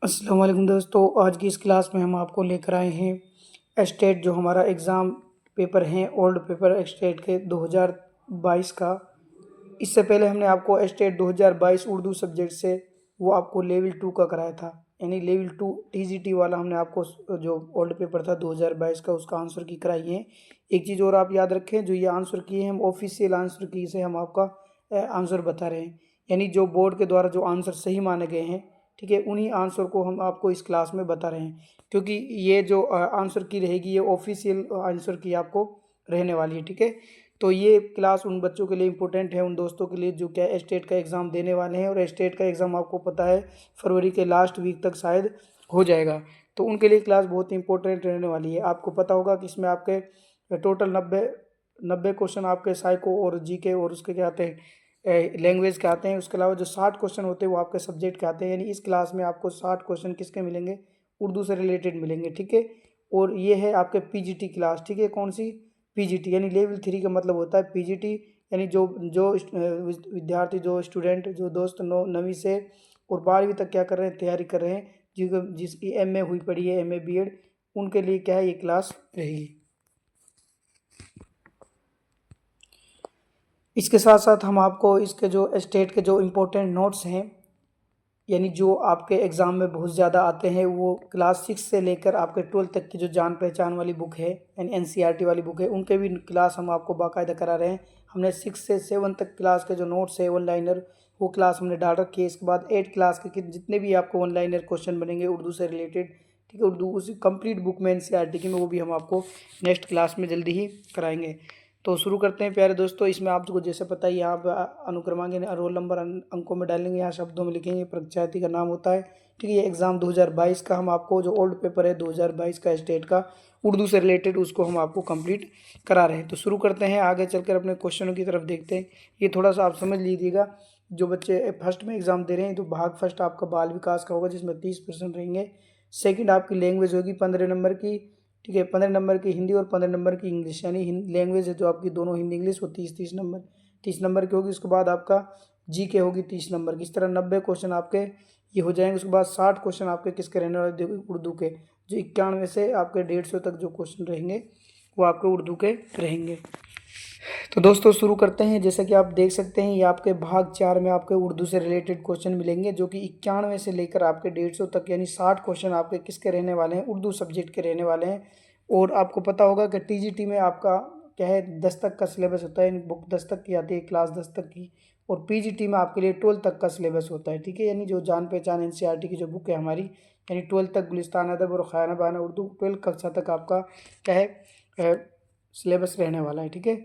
अस्सलाम वालेकुम दोस्तों, आज की इस क्लास में हम आपको लेकर आए हैं स्टेट जो हमारा एग्ज़ाम पेपर हैं ओल्ड पेपर स्टेट के 2022 का। इससे पहले हमने आपको स्टेट 2022 उर्दू सब्जेक्ट से वो आपको लेवल 2 का कराया था, यानी लेवल 2 टीजीटी वाला हमने आपको जो ओल्ड पेपर था 2022 का उसका आंसर की कराई है। एक चीज़ और आप याद रखें, जो ये आंसर किए हैं हम ऑफिशियल आंसर की से हम आपका आंसर बता रहे हैं, यानी जो बोर्ड के द्वारा जो आंसर सही माने गए हैं, ठीक है, उन्हीं आंसर को हम आपको इस क्लास में बता रहे हैं। क्योंकि ये जो आंसर की रहेगी ये ऑफिशियल आंसर की आपको रहने वाली है, ठीक है। तो ये क्लास उन बच्चों के लिए इम्पोर्टेंट है, उन दोस्तों के लिए जो क्या स्टेट का एग्ज़ाम देने वाले हैं, और स्टेट का एग्ज़ाम आपको पता है फरवरी के लास्ट वीक तक शायद हो जाएगा। तो उनके लिए क्लास बहुत ही इंपॉर्टेंट रहने वाली है। आपको पता होगा कि इसमें आपके टोटल 90 क्वेश्चन आपके साइको और जीके और उसके क्या आते हैं, लैंग्वेज के आते हैं। उसके अलावा जो 60 क्वेश्चन होते हैं वो आपके सब्जेक्ट के आते हैं, यानी इस क्लास में आपको 60 क्वेश्चन किसके मिलेंगे, उर्दू से रिलेटेड मिलेंगे, ठीक है। और ये है आपके पीजीटी क्लास, ठीक है। कौन सी? पीजीटी, यानी लेवल 3 का मतलब होता है पीजीटी, यानी जो जो विद्यार्थी, जो स्टूडेंट, जो दोस्त 9वीं से और 12वीं तक क्या कर रहे हैं, तैयारी कर रहे हैं, जिसकी एमए हुई पड़ी है, एमए बीएड, उनके लिए क्या है ये क्लास रहेगी। इसके साथ साथ हम आपको इसके जो स्टेट के जो इम्पोर्टेंट नोट्स हैं, यानी जो आपके एग्ज़ाम में बहुत ज़्यादा आते हैं, वो क्लास 6 से लेकर आपके 12 तक की जो जान पहचान वाली बुक है, यानी एनसीईआरटी वाली बुक है, उनके भी क्लास हम आपको बाकायदा करा रहे हैं। हमने 6 से 7 तक क्लास के जो नोट्स है वन लाइनर, वो क्लास हमने डाल रखी है। इसके बाद 8 क्लास के जितने भी आपको वन लाइनर क्वेश्चन बनेंगे उर्दू से रिलेटेड, ठीक है, उर्दू उसी कंप्लीट बुक में एनसीईआरटी की में, वो भी हम आपको नेक्स्ट क्लास में जल्दी ही कराएंगे। तो शुरू करते हैं प्यारे दोस्तों। इसमें आपको जैसे पता है यहाँ पर अनुक्रमांक रोल नंबर अंकों में डालेंगे, यहाँ शब्दों में लिखेंगे, परीक्षार्थी का नाम होता है, ठीक है। ये एग्ज़ाम 2022 का हम आपको जो ओल्ड पेपर है 2022 का स्टेट का उर्दू से रिलेटेड, उसको हम आपको कंप्लीट करा रहे हैं। तो शुरू करते हैं, आगे चलकर अपने क्वेश्चनों की तरफ देखते हैं। ये थोड़ा सा आप समझ लीजिएगा, जो बच्चे फर्स्ट में एग्ज़ाम दे रहे हैं तो भाग फर्स्ट आपका बाल विकास का होगा, जिसमें 30% रहेंगे। सेकेंड आपकी लैंग्वेज होगी 15 नंबर की, ठीक है, 15 नंबर की हिंदी और 15 नंबर की इंग्लिश, यानी लैंग्वेज है जो आपकी दोनों हिंदी इंग्लिश, वो 30 नंबर की होगी। उसके बाद आपका जीके होगी 30 नंबर की। इस तरह 90 क्वेश्चन आपके ये हो जाएंगे। उसके बाद 60 क्वेश्चन आपके किसके रहने वाले, देखो उर्दू के, जो 91 से आपके 150 तक जो क्वेश्चन रहेंगे वो आपके उर्दू के रहेंगे। तो दोस्तों शुरू करते हैं। जैसा कि आप देख सकते हैं, ये आपके भाग 4 में आपके उर्दू से रिलेटेड क्वेश्चन मिलेंगे, जो कि 91 से लेकर आपके 150 तक, यानी 60 क्वेश्चन आपके किसके रहने वाले हैं, उर्दू सब्जेक्ट के रहने वाले हैं। और आपको पता होगा कि टीजीटी में आपका क्या है, 10 तक का सिलेबस होता है, बुक 10 तक की आती है, क्लास 10 तक की। और पीजीटी में आपके लिए 12 तक का सिलेबस होता है, ठीक है। यानी जो जान पहचान एनसीईआरटी की जो बुक है हमारी, यानी 12 तक गुलिस्तान अदब और ख़याना बयान उर्दू 12 कक्षा तक आपका क्या है, सिलेबस रहने वाला है, ठीक है।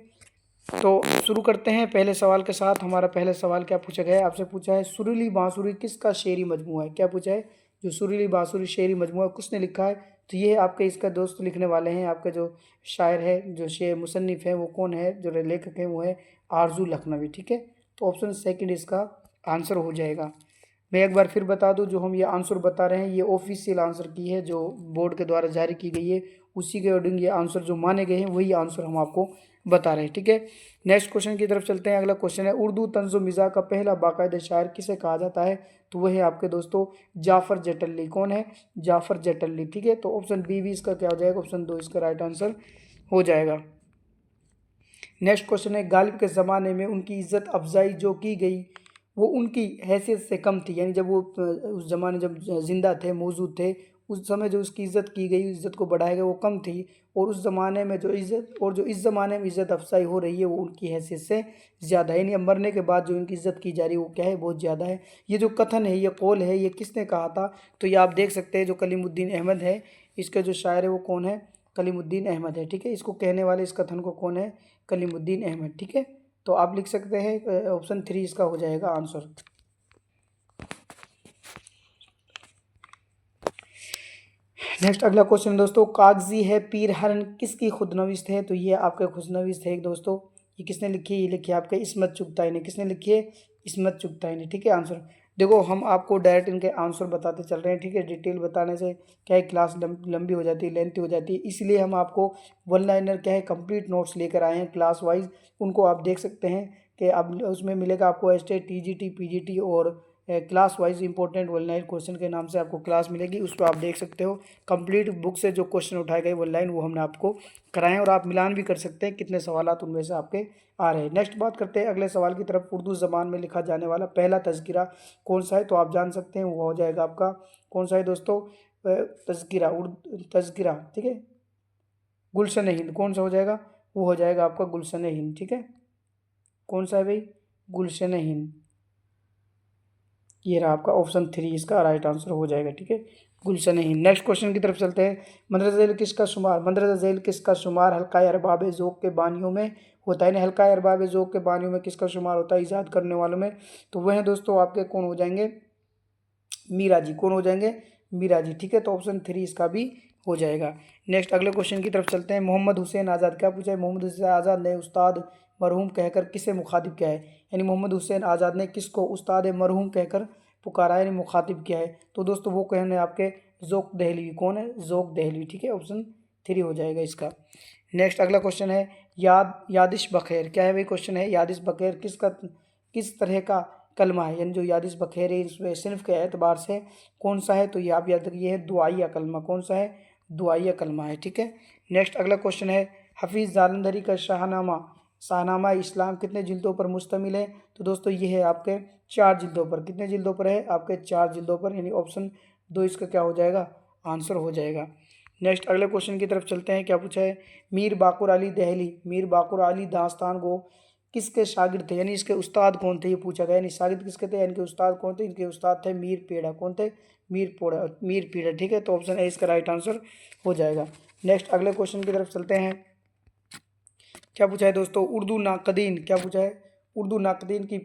तो शुरू करते हैं पहले सवाल के साथ। हमारा पहले सवाल क्या पूछा गया है, आपसे पूछा है सुरीली बांसुरी किसका शेरी मजमूआ है। क्या पूछा है? जो सुरीली बांसुरी शेरी मजमूआ किसने लिखा है, तो ये आपके इसका दोस्त लिखने वाले हैं, आपके जो शायर है, जो शेर मुसन्निफ है, वो कौन है, जो लेखक है वो है आरजू लखनवी, ठीक है। तो ऑप्शन सेकंड इसका आंसर हो जाएगा। मैं एक बार फिर बता दूं, जो हम ये आंसर बता रहे हैं ये ऑफिशियल आंसर की है, जो बोर्ड के द्वारा जारी की गई है, उसी के अकॉर्डिंग ये आंसर जो माने गए हैं वही आंसर हम आपको बता रहे हैं, ठीक है। नेक्स्ट क्वेश्चन की तरफ चलते हैं। अगला क्वेश्चन है, उर्दू तंज़ो मिज़ाह का पहला बाकायदा शायर किसे कहा जाता है, तो वह है आपके दोस्तों जाफ़र जटल्ली। कौन है? जाफ़र जटल्ली, ठीक है। तो ऑप्शन बी भी इसका क्या हो जाएगा, ऑप्शन 2 इसका राइट आंसर हो जाएगा। नेक्स्ट क्वेश्चन है, गालिब के ज़माने में उनकी इज़्ज़त अफजाई जो की गई वो उनकी हैसियत से कम थी, यानी जब वो उस ज़माने जब ज़िंदा थे, मौजूद थे, उस समय जो उसकी इज़्ज़त की गई, इज़्ज़त को बढ़ाया गया, वो कम थी। और उस ज़माने में जो इज़्ज़त, और जो इस ज़माने में इज़्ज़त अफजाई हो रही है वो उनकी हैसियत से ज़्यादा है, यानी मरने के बाद जो इनकी इज़्ज़त की जा रही है वो क्या है, बहुत ज़्यादा है। ये जो कथन है, ये कौल है, ये किसने कहा था, तो ये आप देख सकते हैं जो कलीमुद्दीन अहमद है, इसका जो शायर है वो कौन है, कलीमुद्दीन अहमद है, ठीक है। इसको कहने वाले इस कथन को कौन है, कलीमुद्दीन अहमद, ठीक है। तो आप लिख सकते हैं ऑप्शन 3 इसका हो जाएगा आंसर। नेक्स्ट अगला क्वेश्चन दोस्तों, कागजी है पीर हरन किसकी खुदनविश्त है, तो ये आपके खुदनविश्त है दोस्तों। ये किसने लिखी है, ये लिखी है आपके इस्मत चुगताई ने। किसने लिखी है? इस्मत चुगताई ने, ठीक है। आंसर देखो, हम आपको डायरेक्ट इनके आंसर बताते चल रहे हैं, ठीक है। डिटेल बताने से क्या है, क्लास लंबी हो जाती है, लेंथी हो जाती है, इसलिए हम आपको वन लाइनर क्या है, कंप्लीट नोट्स लेकर आए हैं क्लास वाइज। उनको आप देख सकते हैं कि अब उसमें मिलेगा आपको एस्टेट, टीजीटी, पीजीटी और class wise important online question के नाम से आपको क्लास मिलेगी, उस पर आप देख सकते हो कंप्लीट बुक से जो क्वेश्चन उठाए गए ऑनलाइन वो हमने आपको कराएं, और आप मिलान भी कर सकते हैं कितने सवाल उनमें से आपके आ रहे हैं। नेक्स्ट बात करते हैं अगले सवाल की तरफ। उर्दू ज़बान में लिखा जाने वाला पहला तज़किरा कौन सा है? तो आप जान सकते हैं वो हो जाएगा आपका कौन सा है दोस्तों? तज़किरा, उर्दू तज़किरा, ठीक है, गुलशन हिंद। कौन सा हो जाएगा? वो हो जाएगा आपका गुलशन हिंद, ठीक है। कौन सा है भाई? गुलशन हिंद। ये रहा आपका ऑप्शन 3 इसका राइट आंसर हो जाएगा, ठीक है, गुलशन हिंद। नेक्स्ट क्वेश्चन की तरफ चलते हैं। मंदरजा झैल किसका शुमार? मंदरजा झैल किसका शुमार हल्का अरबाब ज़ौक़ के बानियों में होता है? ना हल्का अरबाब ज़ौक़ के बानियों में किसका शुमार होता है ईजाद करने वालों में? तो वह दोस्तों आपके कौन हो जाएंगे? मीरा जी। कौन हो जाएंगे? मीरा जी, ठीक है। तो ऑप्शन 3 इसका भी हो जाएगा। नेक्स्ट अगले क्वेश्चन की तरफ चलते हैं। मोहम्मद हुसैन आज़ाद, क्या पूछा है? मोहम्मद हुसैन आज़ाद ने उस्ताद मरहूम कहकर किसे मुखातिब किया है? यानी मोहम्मद हुसैन आज़ाद ने किसको उस्ताद मरहूम कहकर पुकारा यानी मुखातिब किया है? तो दोस्तों वो कहने आपके ज़ौक़ दहलवी। कौन है? ज़ौक़ दहलवी, ठीक है, ऑप्शन 3 हो जाएगा इसका। नेक्स्ट अगला क्वेश्चन है यादिश बखैर, क्या है भाई क्वेश्चन है? यादिश बखैर किस तरह का कलमा है? यानी जो यादिश बखैर है इसमें सिर्फ के एतबार से कौन सा है? तो ये आप याद रखिए, है दुआइया कलमा। कौन सा है? दुआइया कलमा है, ठीक है। नेक्स्ट अगला क्वेश्चन है हफीज़ जालंधरी का शाहनामा इस्लाम कितने जिल्दों पर मुश्तमिल है? तो दोस्तों ये है आपके 4 जिल्दों पर। कितने जिल्दों पर है? आपके 4 जिल्दों पर, यानी ऑप्शन 2 इसका क्या हो जाएगा? आंसर हो जाएगा। नेक्स्ट अगले क्वेश्चन की तरफ चलते हैं। क्या पूछा है? मीर बाकुर अली दहली, मीर बाकुर अली दास्तान गो किसके शागिर्द थे? यानी इसके उस्ताद कौन थे? ये पूछा गया। यानी शागिर्द किसके थे? इनके उस्ताद कौन थे? इनके उस्ताद थे मीर पेड़ा। कौन थे? मीर पेड़ा, ठीक है। तो ऑप्शन ए इसका राइट आंसर हो जाएगा। नेक्स्ट अगले क्वेश्चन की तरफ चलते हैं। क्या पूछा है दोस्तों? उर्दू नाकदीन, क्या पूछा है? उर्दू नाकदीन की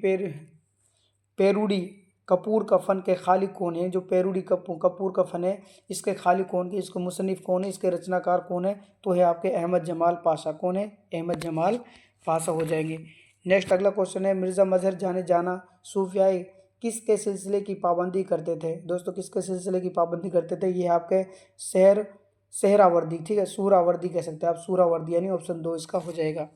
पेरूडी कपूर का फ़न के खालिक कौन है? जो पेरूडी कपूर का फ़न है इसके खालिक कौन है? इसको मुसन्निफ कौन है? इसके रचनाकार कौन है? तो है आपके अहमद जमाल पाशा। कौन है? अहमद जमाल पाशा हो जाएंगे। नेक्स्ट अगला क्वेश्चन है मिर्ज़ा मजहर जाने जाना सूफियाई किसके सिलसिले की पाबंदी करते थे? दोस्तों किसके सिलसिले की पाबंदी करते थे? ये आपके सहरावर्दी, ठीक है, सूरावर्दी कह सकते हैं आप, सूरावर्दी, यानी ऑप्शन 2 इसका हो जाएगा।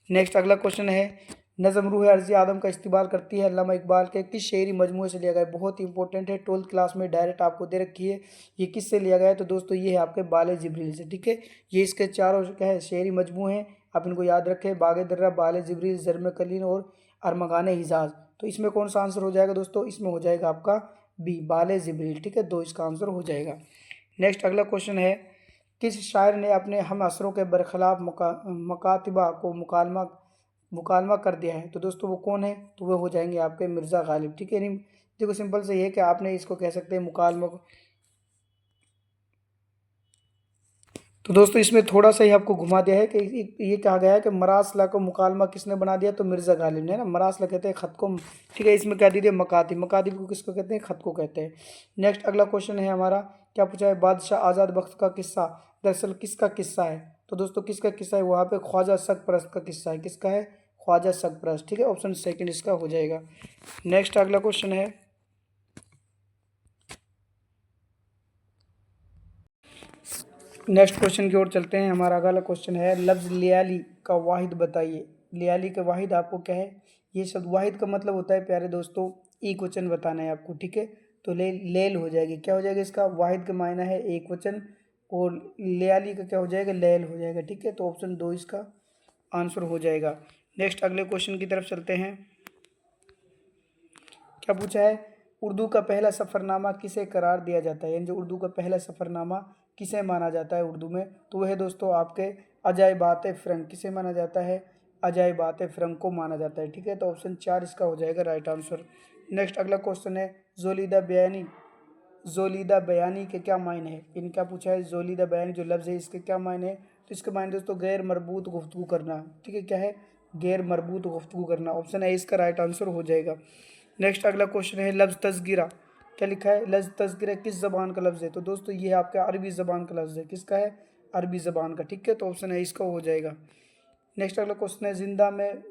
नेक्स्ट अगला क्वेश्चन है नज़म रूह अर्ज़ आदम का इस्तेमाल करती है अल्लामा इकबाल के किस शेरी मजमूए से लिया गया है? बहुत इंपॉर्टेंट है, 12th क्लास में डायरेक्ट आपको दे रखी है। ये किससे लिया गया है? तो दोस्तों ये है आपके बाले जिब्रील से, ठीक है। ये इसके चारों क्या है शेरी मजमूए हैं, आप इनको याद रखें, बागे दर्रा, बाले जिब्रील, ज़र्म कलीन और अरमगान हिजाज। तो इसमें कौन सा आंसर हो जाएगा दोस्तों? इसमें हो जाएगा आपका बी, बाले जिब्रील, ठीक है, 2 इसका आंसर हो जाएगा। नेक्स्ट अगला क्वेश्चन है किस शायर ने अपने हम असरों के बरखिलाफ मकातिबा को मुकालमा कर दिया है? तो दोस्तों वो कौन है? तो वो हो जाएंगे आपके मिर्ज़ा गालिब, ठीक है। नहीं देखो सिंपल से ये है कि आपने इसको कह सकते हैं मुकालमा। तो दोस्तों इसमें थोड़ा सा ही आपको घुमा दिया है कि ये कहा गया है कि मरासला को मुकालमा किसने बना दिया? तो मिर्ज़ा गालिब ने ना। मरासला कहते हैं ख़त को, ठीक है। इसमें कह दीजिए मकातिब, मकातिब को किसको कहते हैं? ख़त को कहते हैं। नेक्स्ट अगला क्वेश्चन है हमारा। क्या पूछा है? बादशाह आज़ाद बख्त का किस्सा दरअसल किसका किस्सा है? तो दोस्तों किसका किस्सा है? वहाँ पे ख्वाजा सरपरस्त का किस्सा है। किसका है? ख्वाजा सरपरस्त, ठीक है, ऑप्शन 2 इसका हो जाएगा। नेक्स्ट अगला क्वेश्चन है नेक्स्ट क्वेश्चन की ओर चलते हैं। हमारा अगला क्वेश्चन है लफ्ज़ लियाली का वाहिद बताइए। लियाली का वाहिद आपको क्या है? ये शब्द वाहिद का मतलब होता है प्यारे दोस्तों एक वचन बताना है आपको, ठीक है। तो लेल हो जाएगी। क्या हो जाएगा इसका? वाहिद का मायना है एक वचन, और लियाली का क्या हो जाएगा? लेल हो जाएगा, ठीक है। तो ऑप्शन 2 इसका आंसर हो जाएगा। नेक्स्ट अगले क्वेश्चन की तरफ चलते हैं। क्या पूछा है? उर्दू का पहला सफ़रनामा किसे करार दिया जाता है? यानी जो उर्दू का पहला सफ़रनामा किसे माना जाता है उर्दू में? तो वह दोस्तों आपके अजायबात फ़िरंग। किसे माना जाता है? अजायबात फ़िरंग को माना जाता है, ठीक है। तो ऑप्शन 4 इसका हो जाएगा राइट आंसर। नेक्स्ट अगला क्वेश्चन है जोलीदा बयानी के क्या मायने हैं? इनका पूछा है जोलीदा बयानी जो लफ्ज़ है इसके क्या मायने हैं? तो इसके मायने दोस्तों गैर मरबूत गुफ्तगू करना, ठीक है। क्या है? गैर मरबूत गुफ्तगू करना, ऑप्शन है इसका राइट आंसर हो जाएगा। नेक्स्ट अगला क्वेश्चन है लफ्ज़ तज़किरा, क्या लिखा है? लफ्ज़ तज़किरा किस ज़बान का लफ्ज़ है? तो दोस्तों ये आपका अरबी ज़बान का लफ्ज़ है। किसका है? अरबी ज़बान का, ठीक है। तो ऑप्शन है इसका हो जाएगा। नेक्स्ट अगला क्वेश्चन है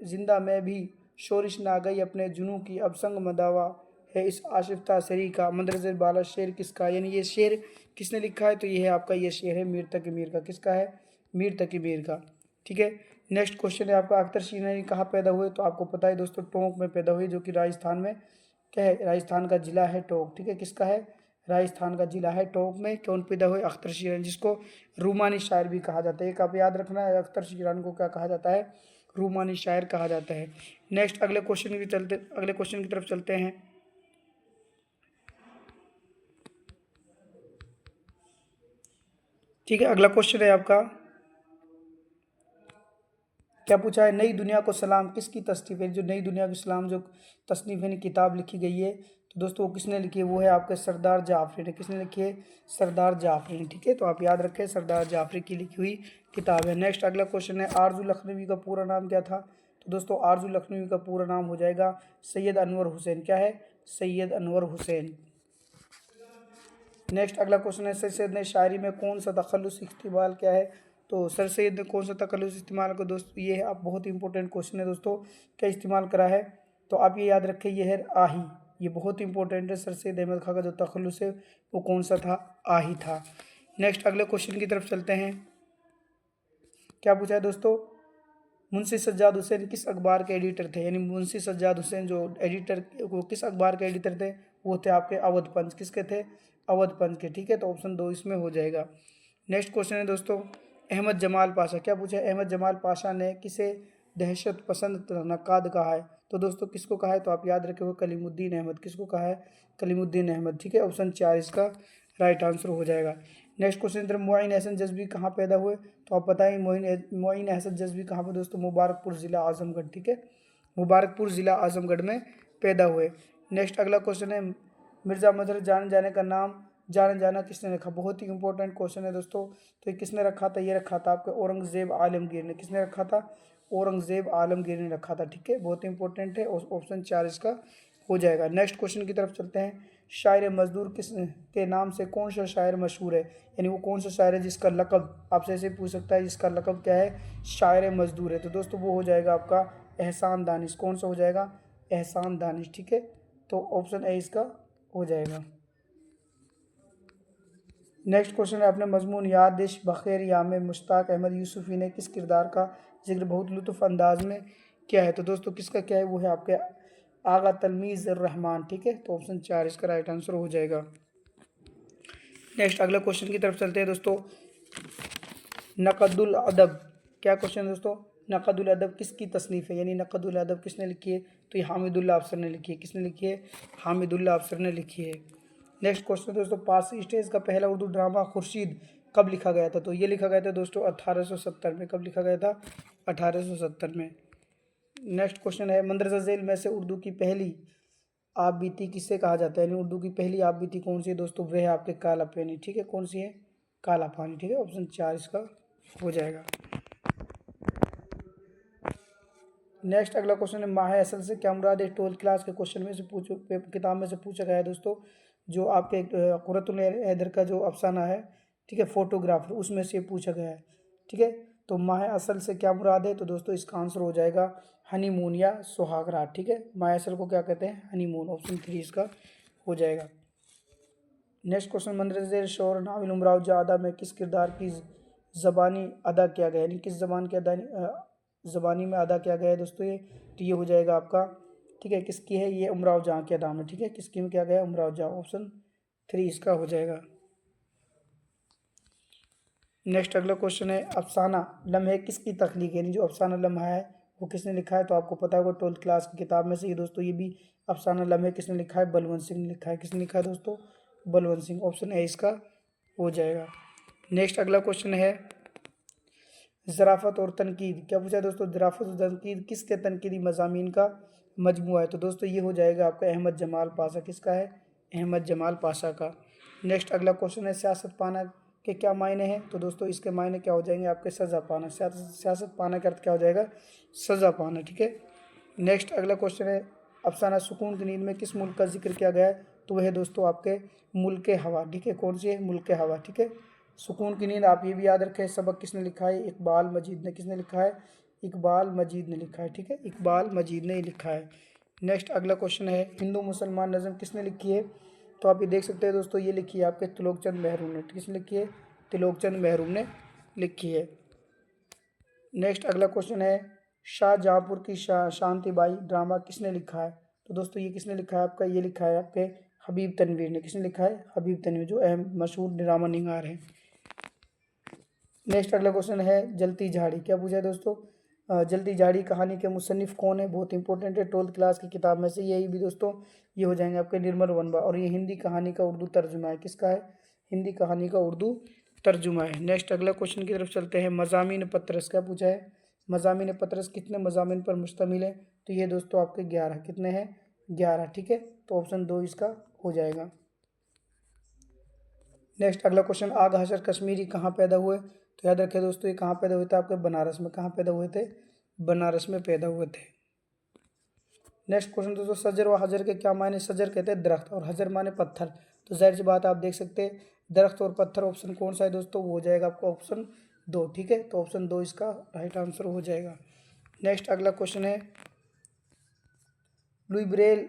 जिंदा में भी शोरिश ना गई अपने जुनू की अब संग मदावा है इस आशिफ्ता सरी का मंदरज़ बाला शेर किसका? यानी ये शेर किसने लिखा है? तो ये है आपका ये शेर है मीर तकी मीर का। किसका है? मीर तकी मीर का, ठीक है। नेक्स्ट क्वेश्चन है आपका अख्तर शीनानी कहाँ पैदा हुए? तो आपको पता है दोस्तों टोंक में पैदा हुए, जो कि राजस्थान में क्या है, राजस्थान का जिला है टोंक, ठीक है, किसका है, राजस्थान का जिला है टोंक में। कौन पैदा हुए, अख्तर शीरानी, जिसको रूमानी शायर भी कहा जाता है। एक आप याद रखना है, अख्तर शीरानी को क्या कहा जाता है, रूमानी शायर कहा जाता है। नेक्स्ट अगले क्वेश्चन की तरफ चलते हैं। ठीक है, अगला क्वेश्चन है आपका, क्या पूछा है, नई दुनिया को सलाम किसकी तसनीफ है। जो नई दुनिया को सलाम जो तसनीफ यानी किताब लिखी गई है, तो दोस्तों वो किसने लिखी है, वो है आपके सरदार जाफरी ने। किसने लिखी है, सरदार जाफरी ने, ठीक है, तो आप याद रखें सरदार जाफरी की लिखी हुई किताब है। नेक्स्ट अगला क्वेश्चन है, आरजू लखनवी का पूरा नाम क्या था। तो दोस्तों आरजू लखनवी का पूरा नाम हो जाएगा सैयद अनवर हुसैन। क्या है, सैयद अनवर हुसैन। नेक्स्ट अगला क्वेश्चन है, सर सैयद ने शायरी में कौन सा तखल्लुस इस्तेमाल किया है। तो सर सैयद ने कौन सा तखल्लुस इस्तेमाल कर, दोस्तों ये है आप बहुत ही इंपॉर्टेंट क्वेश्चन है दोस्तों, क्या इस्तेमाल करा है। तो आप ये याद रखें, ये है आही, ये बहुत इंपॉर्टेंट है। सर सैयद अहमद खां का जो तखल्लुस है वो कौन सा था, आही था। नेक्स्ट अगले क्वेश्चन की तरफ चलते हैं। क्या पूछा है दोस्तों, मुंशी सज्जाद हुसैन किस अखबार के एडिटर थे। यानी मुंशी सज्जाद हुसैन जो एडिटर, वो किस अखबार के एडिटर थे, वो थे आपके अवध पंच। किसके थे, अवध पंच के, ठीक है, तो ऑप्शन 2 इसमें हो जाएगा। नेक्स्ट क्वेश्चन है दोस्तों, अहमद जमाल पाशा, क्या पूछा है, अहमद जमाल पाशा ने किसे दहशत पसंद नक्काद कहा है। तो दोस्तों किसको कहा है, तो आप याद रखे हुए कलीमुद्दीन अहमद। किसको कहा है, कलीमुद्दीन अहमद, ठीक है, ऑप्शन 4 इसका राइट आंसर हो जाएगा। नेक्स्ट क्वेश्चन, मोइन एहसन जज्बी कहाँ पैदा हुए। तो आप बताएं मोइन एहसन जज्बी कहाँ पर, दोस्तों मुबारकपुर ज़िला आजमगढ़, ठीक है, मुबारकपुर ज़िला आजमगढ़ में पैदा हुए। नेक्स्ट अगला क्वेश्चन है, मिर्ज़ा मजहर जाने जाने का नाम जाने जाना किसने रखा। बहुत ही इंपॉर्टेंट क्वेश्चन है दोस्तों, तो ये किसने रखा था, ये रखा था आपके औरंगज़ेब आलमगीर ने। किसने रखा था, औरंगज़ेब आलमगीर ने रखा था, ठीक है, बहुत इंपॉर्टेंट है, ऑप्शन 4 इसका हो जाएगा। नेक्स्ट क्वेश्चन की तरफ चलते हैं, शायर मजदूर किस के नाम से कौन सा शायर मशहूर है। यानी वो कौन सा शायर है जिसका लक़ब, आपसे ऐसे पूछ सकता है, जिसका लक़ब क्या है, शायर मजदूर है। तो दोस्तों वो हो जाएगा आपका एहसान दानिश। कौन सा हो जाएगा, एहसान दानिश, ठीक है, तो ऑप्शन ए इसका हो जाएगा। नेक्स्ट क्वेश्चन है, अपने मजमून यादिश बखैर या में मुश्ताक अहमद यूसुफ़ी ने किस किरदार का जिक्र बहुत लुत्फ़ अंदाज में किया है। तो दोस्तों किसका क्या है, वो है आपके आगा तलमीज़ रहमान, ठीक है, तो ऑप्शन 4 इसका राइट आंसर हो जाएगा। नेक्स्ट अगला क्वेश्चन की तरफ चलते हैं दोस्तों, नक़दुल अदब, क्या क्वेश्चन है दोस्तों, नक़दुल अदब किसकी तसनीफ़ है। यानी नक़दुल अदब किसने लिखी है, तो ये हामिदुल्लाह अफसर ने लिखी है। किसने लिखी है, हामिदुल्लाह अफसर ने लिखी है। नेक्स्ट क्वेश्चन दोस्तों, पारसी स्टेज का पहला उर्दू ड्रामा खुर्शीद कब लिखा गया था। तो ये लिखा गया था दोस्तों 1870 में। कब लिखा गया था, 1870 में। नेक्स्ट क्वेश्चन है, मंदरजा झेल में से उर्दू की पहली आप बीती किसे कहा जाता है। यानी उर्दू की पहली आप बीती कौन सी है दोस्तों, वह है आपके काला पानी, ठीक है, कौन सी है, काला पानी, ठीक है, ऑप्शन 4 इसका हो जाएगा। नेक्स्ट अगला क्वेश्चन है, माह असल से क्या मुराद है। 12th क्लास के क्वेश्चन में से किताब में से पूछा गया है दोस्तों, जो आपके कुर्रतुल हैदर का जो अफसाना है, ठीक है, फोटोग्राफर, उसमें से पूछा गया है, ठीक है, तो माह असल से क्या मुराद है। तो दोस्तों इसका आंसर हो जाएगा हनीमून या सुहागरात, ठीक है, माह असल को क्या कहते हैं, हनीमून, ऑप्शन 3 इसका हो जाएगा। नेक्स्ट क्वेश्चन, मंदरज़ेल शोर नाविल उमराव जादा में किस किरदार की ज़बानी अदा किया गया, यानी किस ज़बान के ज़बानी में अदा किया गया है दोस्तों ये, तो ये हो जाएगा आपका, ठीक है, किसकी है, ये उमराव जहाँ के अदा में, ठीक है, किसकी में क्या गया, उमराव जहाँ, ऑप्शन 3 इसका हो जाएगा। नेक्स्ट अगला क्वेश्चन है, अफसाना लम्हे किसकी तख्लीक, यानी जो अफसाना लम्हा है वो किसने लिखा है। तो आपको पता होगा 12th क्लास की किताब में से ये दोस्तों, ये भी अफसाना लम्हे किसने लिखा है, बलवंत सिंह ने लिखा है। किसने लिखा है दोस्तों, बलवंत सिंह, ऑप्शन ए इसका हो जाएगा। नेक्स्ट अगला क्वेश्चन है, ज़राफ़त और तनकीद, क्या पूछा है दोस्तों, ज़राफ़त और तनकीद किसके तनकीदी मज़ामीन का मजमूआ है। तो दोस्तों ये हो जाएगा आपका अहमद जमाल पाशा, किसका है, अहमद जमाल पाशा का। नेक्स्ट अगला क्वेश्चन है, सियासत पाना के क्या मायने हैं। तो दोस्तों इसके मायने क्या हो जाएंगे आपके, सज़ा पाना। सियासत पाना का अर्थ क्या हो जाएगा, सज़ा पाना, ठीक है। नेक्स्ट अगला क्वेश्चन है, अफसाना सुकून की नींद में किस मुल्क का जिक्र किया गया है। तो वह है दोस्तों आपके मुल्क हवा, ठीक है, कौन सी है, मुल्क हवा, ठीक है। सुकून की नींद आप ये भी याद रखें, सबक किसने लिखा है, इकबाल मजीद ने। किसने लिखा है, इकबाल मजीद ने लिखा है, ठीक है, इकबाल मजीद ने लिखा है। नेक्स्ट अगला क्वेश्चन है, हिंदू मुसलमान नज़म किसने लिखी है। तो आप ये देख सकते हैं दोस्तों, ये लिखी है आपके त्रिलोकचंद महरूम ने। किसने लिखी है, त्रिलोकचंद महरूम ने लिखी है। नेक्स्ट अगला क्वेश्चन है, शाहजहाँपुर की शांति बाई ड्रामा किसने लिखा है। तो दोस्तों ये किसने लिखा है आपका, ये लिखा है आपके हबीब तनवीर ने। किसने लिखा है, हबीब तनवीर, जो अहम मशहूर ड्रामा निगार हैं। नेक्स्ट अगला क्वेश्चन है जलती झाड़ी, क्या पूछा है दोस्तों, जलती झाड़ी कहानी के मुसन्निफ कौन है, बहुत इंपॉर्टेंट है 12th क्लास की किताब में से। यही भी दोस्तों ये हो जाएंगे आपके निर्मल वनबा, और ये हिंदी कहानी का उर्दू तर्जुमा है। किसका है, हिंदी कहानी का उर्दू तर्जुमा है। नेक्स्ट अगला क्वेश्चन की तरफ चलते हैं, मज़ामीन पत्रस, क्या पूछा है, मज़ामीन पत्रस कितने मज़ामीन पर मुश्तमिल है, तो ये दोस्तों आपके 11, कितने हैं, 11, ठीक है, तो ऑप्शन 2 इसका हो जाएगा। नेक्स्ट अगला क्वेश्चन, आगा हशर कश्मीरी कहाँ पैदा हुए, तो याद रखें दोस्तों ये कहाँ पैदा हुए थे, आपके बनारस में। कहाँ पैदा हुए थे, बनारस में पैदा हुए थे। नेक्स्ट क्वेश्चन दोस्तों, सजर व हजर के क्या मायने, सजर कहते हैं दरख्त और हजर माने पत्थर, तो जाहिर सी बात आप देख सकते हैं दरख्त और पत्थर, ऑप्शन कौन सा है दोस्तों, वो हो जाएगा आपका ऑप्शन 2, ठीक है, तो ऑप्शन 2 इसका राइट आंसर हो जाएगा। नेक्स्ट अगला क्वेश्चन है, लुई ब्रेल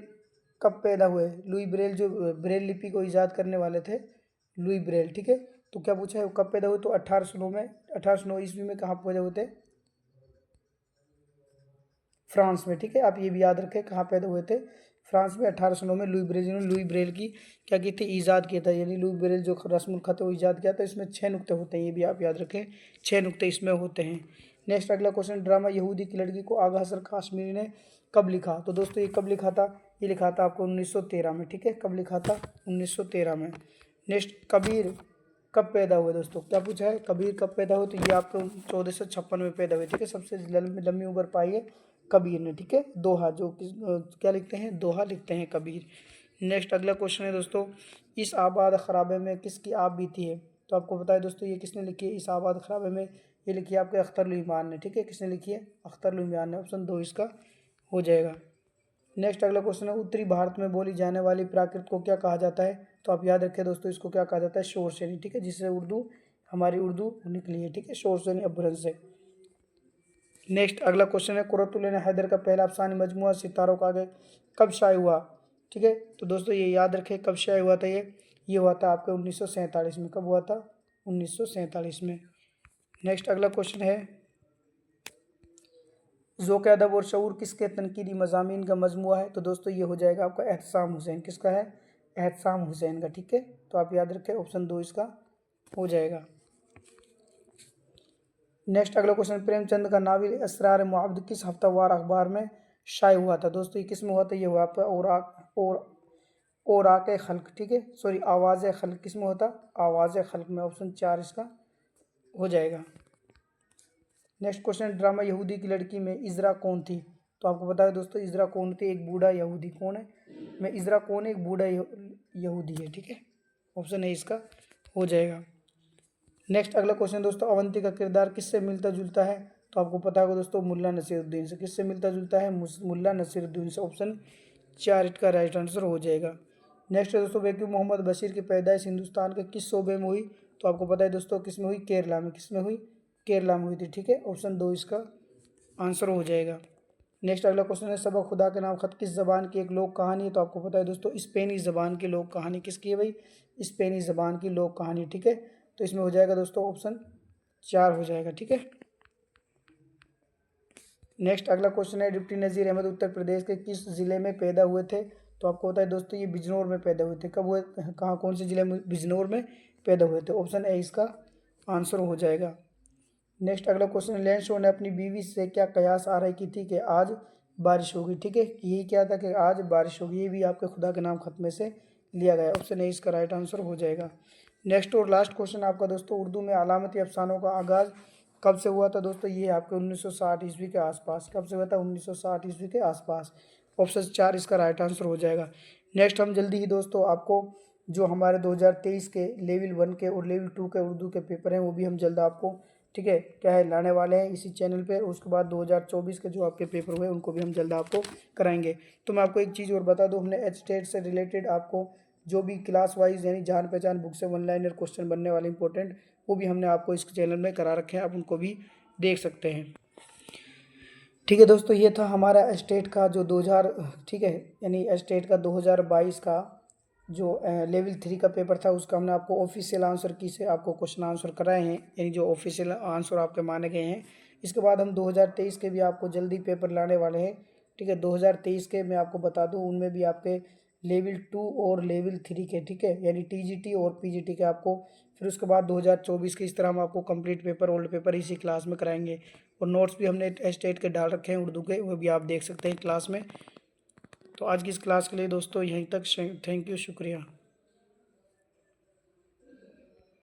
कब पैदा हुए, लुई ब्रेल जो ब्रेल लिपि को ईजाद करने वाले थे, लुई ब्रेल, ठीक है, तो क्या पूछा है वो कब पैदा हुए, तो 1809 में, 1809 ईस्वी में कहाँ पैदा हुए थे, फ्रांस में, ठीक है, आप ये भी याद रखें कहाँ पैदा हुए थे, फ्रांस में 1809 में लुई ब्रेल, जिन्होंने लुई ब्रेल की क्या की थी, ईजाद किया था, यानी लुई ब्रेल जो रस्मुल खत वो ईजाद किया था, इसमें 6 नुक्ते होते हैं, ये भी आप याद रखें 6 नुक्ते इसमें होते हैं। नेक्स्ट अगला क्वेश्चन, ड्रामा यहूदी की लड़की को आगा हसन कश्मीरी ने कब लिखा, तो दोस्तों ये कब लिखा था, ये लिखा था आपको 1913 में, ठीक है, कब लिखा था, 1913 में। नेक्स्ट, कबीर कब पैदा हुए दोस्तों, क्या पूछा है, कबीर कब पैदा हुए, तो ये आपको 1456 में पैदा हुए, ठीक है, सबसे लंबी उम्र पाई है कबीर ने, ठीक है, दोहा जो क्या लिखते हैं, दोहा लिखते हैं कबीर। नेक्स्ट अगला क्वेश्चन है दोस्तों, इस आबाद खराबे में किसकी आप बीती है, तो आपको पता है दोस्तों ये किसने लिखी है, इस आबाद खराबे में ये लिखी है आपके अख्तर ईमान ने, ठीक है, किसने लिखी है, अख्तर ईमान ने, ऑप्शन 2 इसका हो जाएगा। नेक्स्ट अगला क्वेश्चन है, उत्तरी भारत में बोली जाने वाली प्राकृत को क्या कहा जाता है, तो आप याद रखें दोस्तों इसको क्या कहा जाता है, शोर शेनी, ठीक है, जिससे उर्दू हमारी उर्दू निकली है, ठीक है, शोर शेनी अभ्रंश से। नेक्स्ट अगला क्वेश्चन है, कुर्रतुल ऐन हैदर का पहला अफसानी मजमुआ सितारों का आगे कब शाये हुआ, ठीक है, तो दोस्तों ये याद रखें कब शाये हुआ था, ये हुआ था आपके 1947 में, कब हुआ था, 1947 में। नेक्स्ट अगला क्वेश्चन है, ज़ौक़ अदब और शऊर किसके तनकीदी मज़ामीन का मजमुआ है, तो दोस्तों ये हो जाएगा आपका एहतसाम हुसैन, किसका है, एहतसाम हुसैन का, ठीक है, तो आप याद रखें ऑप्शन 2 इसका हो जाएगा। नेक्स्ट अगला क्वेश्चन, प्रेमचंद का नावल असरार मुआब्द किस हफ्तावार अखबार में शाये हुआ था, दोस्तों ये किस में हुआ था, ये हुआ आपका औराक खल्क, ठीक है, सॉरी आवाज़ खल्क, किस में होता, आवाज़ खल्क में, ऑप्शन 4 इसका हो जाएगा। नेक्स्ट क्वेश्चन, ड्रामा यहूदी की लड़की में इज़रा कौन थी, तो आपको पता है दोस्तों इज़रा कौन थी, एक बूढ़ा यहूदी, कौन है, मैं इज़रा कौन है, एक बूढ़ा यहूदी है, ठीक है, ऑप्शन ए इसका हो जाएगा। नेक्स्ट अगला क्वेश्चन दोस्तों, अवंती का किरदार किससे मिलता जुलता है, तो आपको पता होगा दोस्तों मुल्ला नसीरुद्दीन से, किससे मिलता जुलता है, मुल्ला नसीरुद्दीन से, ऑप्शन 4 इसका राइट आंसर हो जाएगा। नेक्स्ट है दोस्तों, वकील मोहम्मद बशीर की पैदाइश हिंदुस्तान के किस सूबे में हुई, तो आपको पता है दोस्तों किस में हुई, केरला में, किस में हुई, केरला में हुई थी, ठीक है, ऑप्शन 2 इसका आंसर हो जाएगा। नेक्स्ट अगला क्वेश्चन है, सबक खुदा के नाम खत किस ज़बान की एक लोक कहानी है, तो आपको पता है दोस्तों स्पेनी ज़बान की लोक कहानी, किसकी है भाई, स्पेनी ज़बान की लोक कहानी, ठीक है, तो इसमें हो जाएगा दोस्तों ऑप्शन 4 हो जाएगा, ठीक है। नेक्स्ट अगला क्वेश्चन है, डिप्टी नज़ीर अहमद उत्तर प्रदेश के किस ज़िले में पैदा हुए थे, तो आपको पता है दोस्तों ये बिजनौर में पैदा हुए थे, कब हुए, कहाँ, कौन से ज़िले में, बिजनौर में पैदा हुए थे, ऑप्शन ए इसका आंसर हो जाएगा। नेक्स्ट अगला क्वेश्चन, लैंस शो ने अपनी बीवी से क्या कयास आराई की थी कि आज बारिश होगी, ठीक है, यही क्या था कि आज बारिश होगी, ये भी आपके खुदा के नाम खत में से लिया गया, ऑप्शन ए इसका राइट आंसर हो जाएगा। नेक्स्ट और लास्ट क्वेश्चन आपका दोस्तों, उर्दू में अलामती अफसानों का आगाज़ कब से हुआ था, दोस्तों ये आपके 1960 ईस्वी के आसपास, कब से हुआ था, 1960 ईस्वी के आसपास, ऑप्शन 4 इसका राइट आंसर हो जाएगा। नेक्स्ट हम जल्दी ही दोस्तों आपको जो हमारे 2023 के लेवल 1 के और लेवल 2 के उर्दू के पेपर हैं वो भी हम जल्द आपको, ठीक है, क्या है, लाने वाले हैं इसी चैनल पे, उसके बाद 2024 के जो आपके पेपर हुए उनको भी हम जल्द आपको कराएंगे। तो मैं आपको एक चीज़ और बता दूं, हमने एच-टेट से रिलेटेड आपको जो भी क्लास वाइज यानी जान पहचान बुक से 1 लाइनर क्वेश्चन बनने वाले इंपॉर्टेंट, वो भी हमने आपको इस चैनल में करा रखे हैं, आप उनको भी देख सकते हैं। ठीक है दोस्तों, ये था हमारा एच-टेट का जो 2000, ठीक है, यानी एच-टेट का 2022 का जो लेवल 3 का पेपर था उसका हमने आपको ऑफिशियल आंसर की से आपको क्वेश्चन आंसर कराए हैं, यानी जो ऑफिशियल आंसर आपके माने गए हैं। इसके बाद हम 2023 के भी आपको जल्दी पेपर लाने वाले हैं, ठीक है। 2023 के मैं आपको बता दूं, उनमें भी आपके लेवल 2 और लेवल 3 के, ठीक है, यानी टीजीटी और पीजीटी के आपको। फिर उसके बाद 2024 के इस तरह हम आपको कंप्लीट पेपर, ओल्ड पेपर इसी क्लास में कराएंगे। और नोट्स भी हमने स्टेट के डाल रखे हैं उर्दू के, वो भी आप देख सकते हैं क्लास में। तो आज की इस क्लास के लिए दोस्तों यहीं तक। थैंक यू, शुक्रिया।